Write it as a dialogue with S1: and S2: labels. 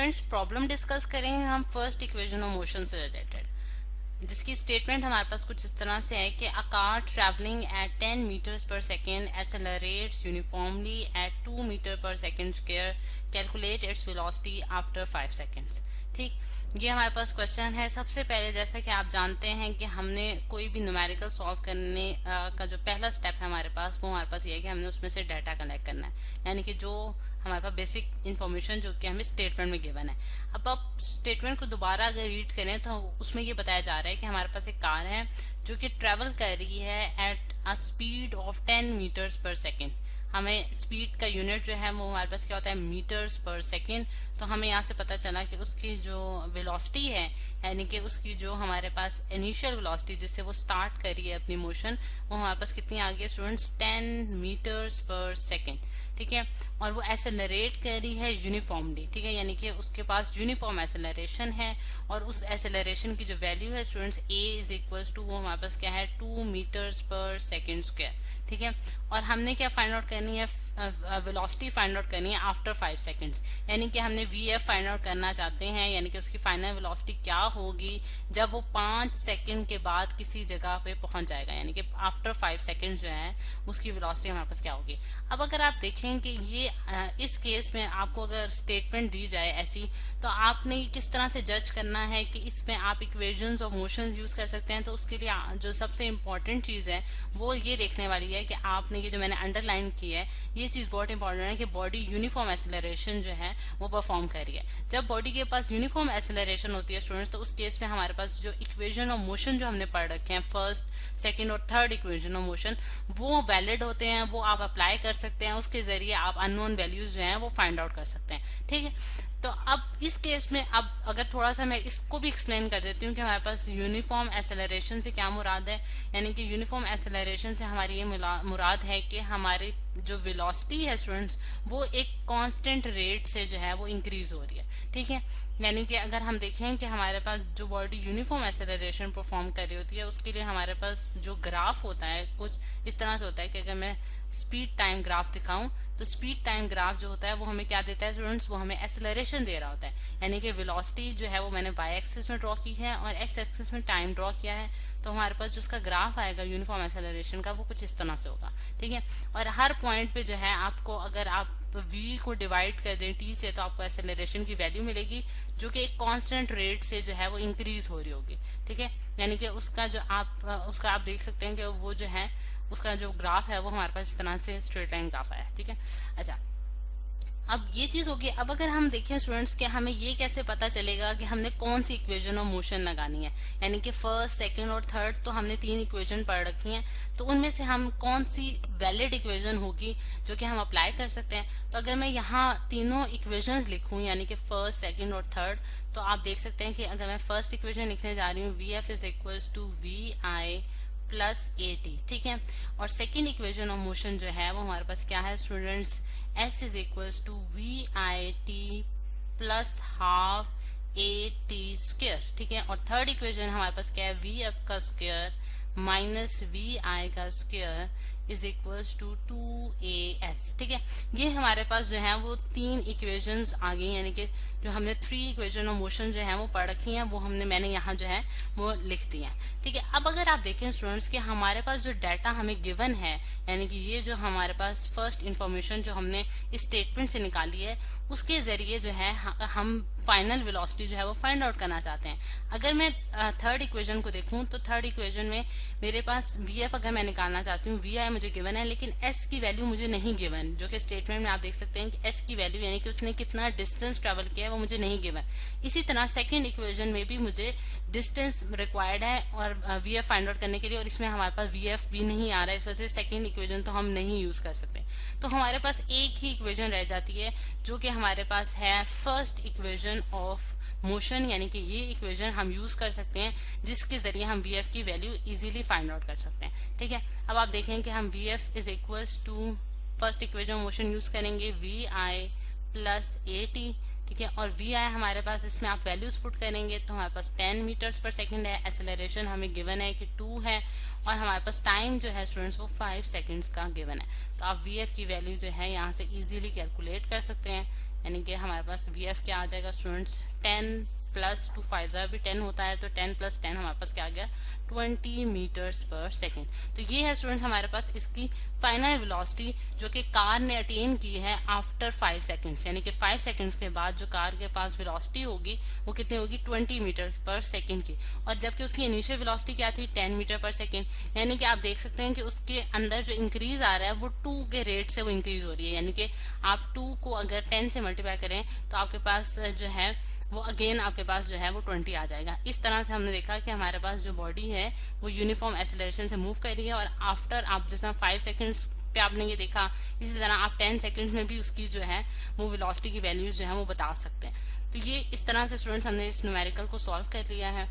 S1: Students problem discuss करेंगे हम first equation of motion से रिलेटेड, जिसकी स्टेटमेंट हमारे पास कुछ इस तरह से है कि a car travelling at 10 metres per second accelerates uniformly at 2 meter per second square, calculate its velocity after 5 seconds. ठीक, ये हमारे पास क्वेश्चन है। सबसे पहले जैसा कि आप जानते हैं कि हमने कोई भी न्यूमेरिकल सॉल्व करने का जो पहला स्टेप है हमारे पास, वो हमारे पास ये है कि हमने उसमें से डाटा कलेक्ट करना है, यानी कि जो हमारे पास बेसिक इन्फॉर्मेशन जो कि हमें स्टेटमेंट में गिवन है। अब आप स्टेटमेंट को दोबारा अगर रीड करें तो उसमें ये बताया जा रहा है कि हमारे पास एक कार है जो कि ट्रेवल कर रही है at a speed of 10 metres per second. हमें स्पीड का यूनिट जो है वो हमारे पास क्या होता है, मीटर्स पर सेकेंड। तो हमें यहाँ से पता चला कि उसकी जो वेलोसिटी है, यानी कि उसकी जो हमारे पास इनिशियल वेलोसिटी जिससे वो स्टार्ट करी है अपनी मोशन, वो हमारे पास कितनी आ गई स्टूडेंट्स, 10 मीटर्स पर सेकेंड। ठीक है, और वो एक्सेलरेट कर रही है यूनिफॉर्मली। ठीक है, यानी कि उसके पास यूनिफॉर्म एक्सेलरेशन है, और उस एक्सेलरेशन की जो वैल्यू है students A is equal to, वो हमारे पास क्या है, 2 मीटर्स पर सेकेंड स्क्वायर। ठीक है, और हमने क्या फाइंड आउट करनी है, वेलोसिटी फाइंड आउट करनी है आफ्टर 5 सेकेंड्स, यानी कि हमने वी एफ फाइंड आउट करना चाहते हैं, यानी कि उसकी फाइनल वेलोसिटी क्या होगी जब वो 5 सेकेंड के बाद किसी जगह पे पहुंच जाएगा, यानी कि आफ्टर 5 सेकेंड्स जो है उसकी वेलोसिटी हमारे पास क्या होगी। अब अगर आप देखें कि ये इस केस में आपको अगर स्टेटमेंट दी जाए ऐसी, तो आपने किस तरह से जज करना है कि इसमें आप इक्वेशंस ऑफ मोशंस यूज कर सकते हैं। तो उसके लिए जो सबसे इंपॉर्टेंट चीज है वो ये देखने वाली है कि आपने ये जो मैंने अंडरलाइन की है, ये चीज बहुत इंपॉर्टेंट है कि बॉडी यूनिफॉर्म एक्सेलरेशन जो है वो परफॉर्म कर रही है। जब बॉडी के पास यूनिफॉर्म एक्सेलरेशन होती है स्टूडेंट्स, तो उस केस में हमारे पास जो इक्वेशन ऑफ मोशन जो हमने पढ़ रखे हैं, फर्स्ट सेकंड और थर्ड इक्वेशन ऑफ मोशन, वो वैलिड होते हैं, वो आप अप्लाई कर सकते हैं, उसके जरिए आप अननोन वैल्यूज जो हैं वो फाइंड आउट कर सकते हैं। ठीक है, तो अब इस केस में अब अगर थोड़ा सा मैं इसको भी एक्सप्लेन कर देती हूँ कि हमारे पास यूनिफॉर्म एक्सेलरेशन से क्या मुराद है। यानी कि यूनिफॉर्म एक्सेलरेशन से हमारी ये मुराद है कि हमारी जो वेलोसिटी है स्टूडेंट्स, वो एक कांस्टेंट रेट से जो है वो इंक्रीज हो रही है। ठीक है, यानी कि अगर हम देखें कि हमारे पास जो बॉडी यूनिफॉर्म एक्सेलरेशन परफॉर्म कर रही होती है, उसके लिए हमारे पास जो ग्राफ होता है कुछ इस तरह से होता है कि अगर मैं स्पीड टाइम ग्राफ दिखाऊं, तो स्पीड टाइम ग्राफ जो होता है वो हमें क्या देता है स्टूडेंट्स, वो हमें एक्सेलरेशन दे रहा होता है। यानी कि वेलोसिटी जो है वो मैंने वाई एक्सिस में ड्रॉ की है और एक्स एक्सिस में टाइम ड्रॉ किया है, तो हमारे पास जो उसका ग्राफ आएगा यूनिफॉर्म एक्सेलरेशन का, वो कुछ इस तरह से होगा। ठीक है, और हर पॉइंट पे जो है आपको, अगर आप v को डिवाइड कर दें t से, तो आपको एक्सेलरेशन की वैल्यू मिलेगी जो कि एक कांस्टेंट रेट से जो है वो इंक्रीज हो रही होगी। ठीक है, यानी कि उसका जो आप देख सकते हैं कि वो जो है उसका जो ग्राफ है वो हमारे पास इस तरह से स्ट्रेट लाइन ग्राफ आया है। ठीक है, अच्छा, अब ये चीज होगी। अब अगर हम देखें स्टूडेंट्स कि हमें ये कैसे पता चलेगा कि हमने कौन सी इक्वेशन ऑफ मोशन लगानी है, यानी कि फर्स्ट सेकंड और थर्ड तो हमने 3 इक्वेशन पढ़ रखी हैं, तो उनमें से हम कौन सी वैलिड इक्वेशन होगी जो कि हम अप्लाई कर सकते हैं। तो अगर मैं यहाँ तीनों इक्वेशंस लिखूं, यानी कि फर्स्ट सेकंड और थर्ड, तो आप देख सकते हैं कि अगर मैं फर्स्ट इक्वेशन लिखने जा रही हूँ, V F is equals to V I plus A T. ठीक है, और सेकेंड इक्वेशन ऑफ मोशन जो है वो हमारे पास क्या है students, S is equals to V I T plus half A T square. ठीक है, और थर्ड इक्वेशन हमारे पास क्या है, वी एफ का स्क्वायर माइनस वी आई का square is equals to 2as। ठीक है, ये हमारे पास जो है वो 3 इक्वेशंस आ गई, यानी कि जो हमने 3 इक्वेशन ऑफ मोशन जो है वो पढ़ रखी हैं, वो मैंने यहाँ जो है वो लिख दी है। ठीक है, अब अगर आप देखें स्टूडेंट्स कि हमारे पास जो डाटा हमें गिवन है, यानी कि ये जो हमारे पास फर्स्ट इंफॉर्मेशन जो हमने इस स्टेटमेंट से निकाली है, उसके जरिए जो है हम फाइनल वेलोसिटी जो है वो फाइंड आउट करना चाहते हैं। अगर मैं थर्ड इक्वेशन को देखूं, तो थर्ड इक्वेशन में मेरे पास वी एफ अगर मैं निकालना चाहती हूँ, वी आई मुझे गिवन है, लेकिन एस की वैल्यू मुझे नहीं गिवन, जो कि स्टेटमेंट में आप देख सकते हैं कि एस की वैल्यू यानी कि उसने कितना डिस्टेंस ट्रेवल किया है वो मुझे नहीं गिवन। इसी तरह सेकेंड इक्वेशन में भी मुझे डिस्टेंस रिक्वायर्ड है और वी एफ फाइंड आउट करने के लिए, और इसमें हमारे पास वी एफ भी नहीं आ रहा है, इस वजह से सेकेंड इक्वेशन तो हम नहीं यूज कर सकते। तो हमारे पास एक ही इक्वेशन रह जाती है जो कि हमारे पास है फर्स्ट इक्वेशन ऑफ मोशन, यानी कि ये इक्वेशन हम यूज कर सकते हैं जिसके जरिए हम वी एफ की वैल्यू इजीली फाइंड आउट कर सकते हैं। ठीक है, अब आप देखें कि हम V F is equals to first equation motion use करेंगे V I plus A T. ठीक है। और वी आई हमारे पास, इसमें आप वैल्यूज पुट करेंगे तो हमारे पास 10 मीटर्स पर सेकेंड है, एक्सेलरेशन हमें गिवन है कि 2 है, और हमारे पास टाइम जो है स्टूडेंट्स वो 5 सेकेंड्स का गिवन है। तो आप वी एफ की वैल्यू जो है यहाँ से इजीली कैलकुलेट कर सकते हैं, यानी कि हमारे पास वी एफ क्या आ जाएगा स्टूडेंट्स, 10 प्लस 2 5 भी 10 होता है, तो 10 प्लस 10 हमारे पास क्या आ गया, 20 मीटर्स पर सेकेंड। तो ये है स्टूडेंट्स हमारे पास इसकी फाइनल वेलोसिटी जो कि कार ने अटेन की है आफ्टर 5 सेकेंड्स, यानी कि 5 सेकेंड्स के बाद जो कार के पास वेलोसिटी होगी वो कितनी होगी, 20 मीटर पर सेकेंड की। और जबकि उसकी इनिशियल वेलोसिटी क्या थी, 10 मीटर पर सेकेंड, यानी कि आप देख सकते हैं कि उसके अंदर जो इंक्रीज आ रहा है वो 2 के रेट से वो इंक्रीज हो रही है, यानी कि आप 2 को अगर 10 से मल्टीप्लाई करें तो आपके पास जो है वो अगेन आपके पास जो है वो 20 आ जाएगा। इस तरह से हमने देखा कि हमारे पास जो बॉडी है वो यूनिफॉर्म एक्सेलरेशन से मूव कर रही है, और आफ्टर आप जैसा 5 सेकंड्स पे आपने ये देखा, इसी तरह आप 10 सेकंड्स में भी उसकी जो है वो वेलोसिटी की वैल्यूज जो है वो बता सकते हैं। तो ये इस तरह से स्टूडेंट्स हमने इस न्यूमेरिकल को सॉल्व कर लिया है।